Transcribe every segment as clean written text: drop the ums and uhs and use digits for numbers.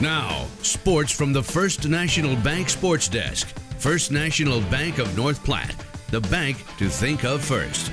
Now, sports from the First National Bank Sports Desk. First National Bank of North Platte, the bank to think of first.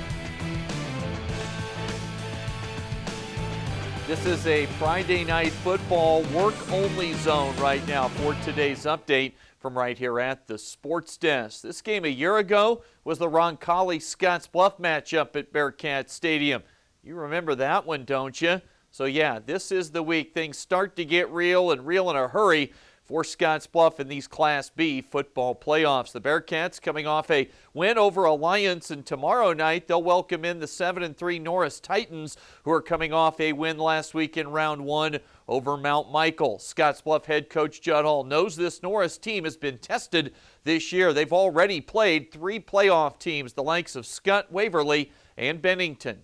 This is a Friday night football work-only zone right now for today's update from right here at the Sports Desk. This game a year ago was the Roncalli-Scottsbluff matchup at Bearcat Stadium. You remember that one, don't you? So yeah, this is the week things start to get real and real in a hurry for Scottsbluff in these Class B football playoffs. The Bearcats coming off a win over Alliance, and tomorrow night they'll welcome in the 7-3 Norris Titans, who are coming off a win last week in round one over Mount Michael. Scottsbluff head coach Judd Hall knows this Norris team has been tested this year. They've already played 3 playoff teams, the likes of Scott, Waverly, and Bennington.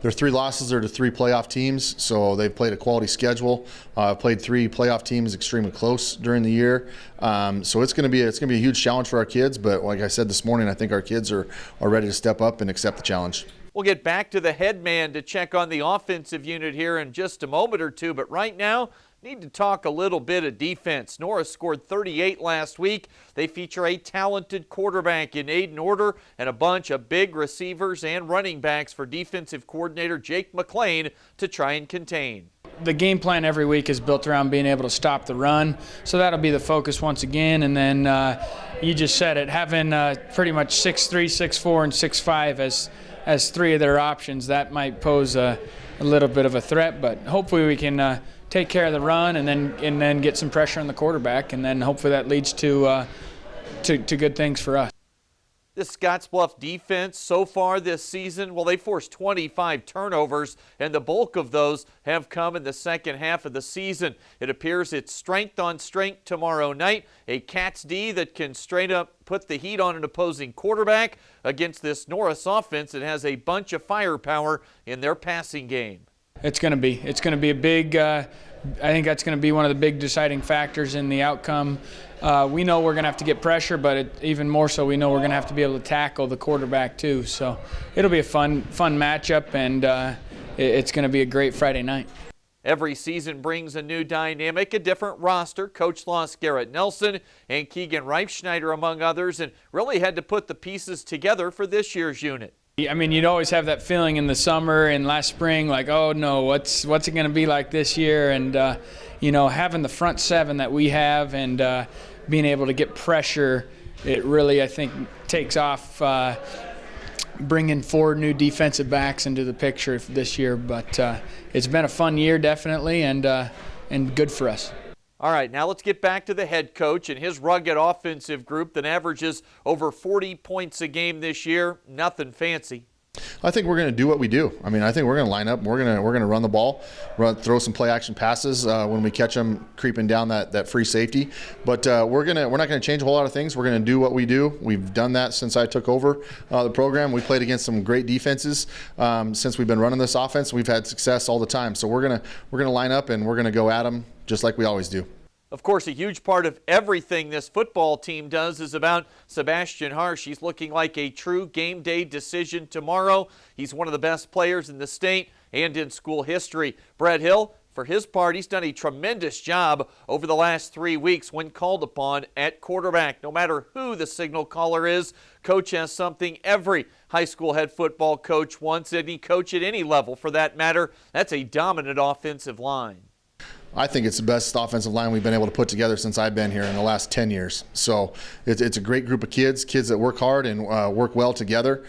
Their 3 losses are to 3 playoff teams, so they've played a quality schedule. Played 3 playoff teams extremely close during the year. So it's going to be a huge challenge for our kids. But like I said this morning, I think our kids are ready to step up and accept the challenge. We'll get back to the head man to check on the offensive unit here in just a moment or two. But right now, need to talk a little bit of defense. Norris scored 38 last week. They feature a talented quarterback in Aiden Order and a bunch of big receivers and running backs for defensive coordinator Jake McLain to try and contain. The game plan every week is built around being able to stop the run, so that'll be the focus once again. And then you just said it, having pretty much 6'3", 6'4", and 6'5" as 3 of their options, that might pose a little bit of a threat, but hopefully we can take care of the run and then get some pressure on the quarterback, and then hopefully that leads to good things for us. The Scottsbluff defense so far this season, well, they forced 25 turnovers, and the bulk of those have come in the second half of the season. It appears it's strength on strength tomorrow night. A Cats D that can straight up put the heat on an opposing quarterback against this Norris offense that has a bunch of firepower in their passing game. It's going to be a big, I think that's going to be one of the big deciding factors in the outcome. We know we're going to have to get pressure, but even more so, we know we're going to have to be able to tackle the quarterback too. So it'll be a fun matchup, and it's going to be a great Friday night. Every season brings a new dynamic, a different roster. Coach lost Garrett Nelson and Keegan Reifschneider, among others, and really had to put the pieces together for this year's unit. I mean, you'd always have that feeling in the summer and last spring, like, oh no, what's it going to be like this year? And having the front 7 that we have and being able to get pressure, it really, I think, takes off. Bringing 4 new defensive backs into the picture this year, but it's been a fun year, definitely, and good for us. All right, now let's get back to the head coach and his rugged offensive group that averages over 40 points a game this year. Nothing fancy. I think we're going to do what we do. I mean, I think we're going to line up. We're going to run the ball, throw some play action passes when we catch them creeping down that free safety. But we're not going to change a whole lot of things. We're going to do what we do. We've done that since I took over the program. We played against some great defenses since we've been running this offense. We've had success all the time. So we're going to line up and we're going to go at them just like we always do. Of course, a huge part of everything this football team does is about Sebastian Harsh. He's looking like a true game day decision tomorrow. He's one of the best players in the state and in school history. Brett Hill, for his part, he's done a tremendous job over the last 3 weeks when called upon at quarterback. No matter who the signal caller is, Coach has something every high school head football coach wants, any coach at any level for that matter. That's a dominant offensive line. I think it's the best offensive line we've been able to put together since I've been here in the last 10 years. So it's a great group of kids that work hard and work well together.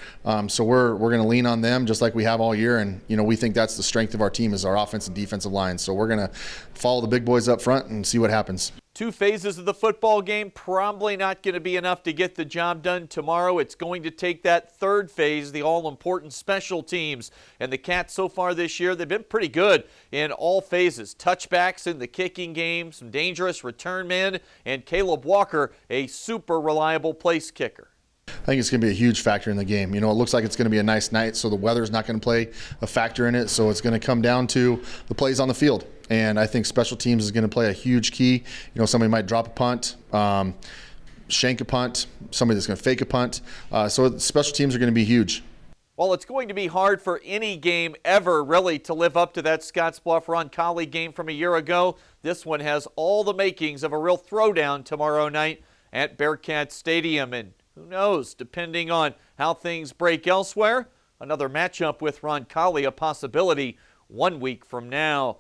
So we're going to lean on them just like we have all year. And, we think that's the strength of our team is our offensive and defensive line. So we're going to follow the big boys up front and see what happens. 2 phases of the football game, probably not going to be enough to get the job done tomorrow. It's going to take that 3rd phase, the all-important special teams. And the Cats so far this year, they've been pretty good in all phases. Touchbacks in the kicking game, some dangerous return men, and Caleb Walker, a super reliable place kicker. I think it's going to be a huge factor in the game. It looks like it's going to be a nice night, so the weather's not going to play a factor in it. So it's going to come down to the plays on the field. And I think special teams is going to play a huge key. Somebody might drop a punt, shank a punt, somebody that's going to fake a punt. So special teams are going to be huge. Well, it's going to be hard for any game ever really to live up to that Scottsbluff-Roncalli game from a year ago. This one has all the makings of a real throwdown tomorrow night at Bearcat Stadium. And who knows, depending on how things break elsewhere, another matchup with Roncalli a possibility 1 week from now.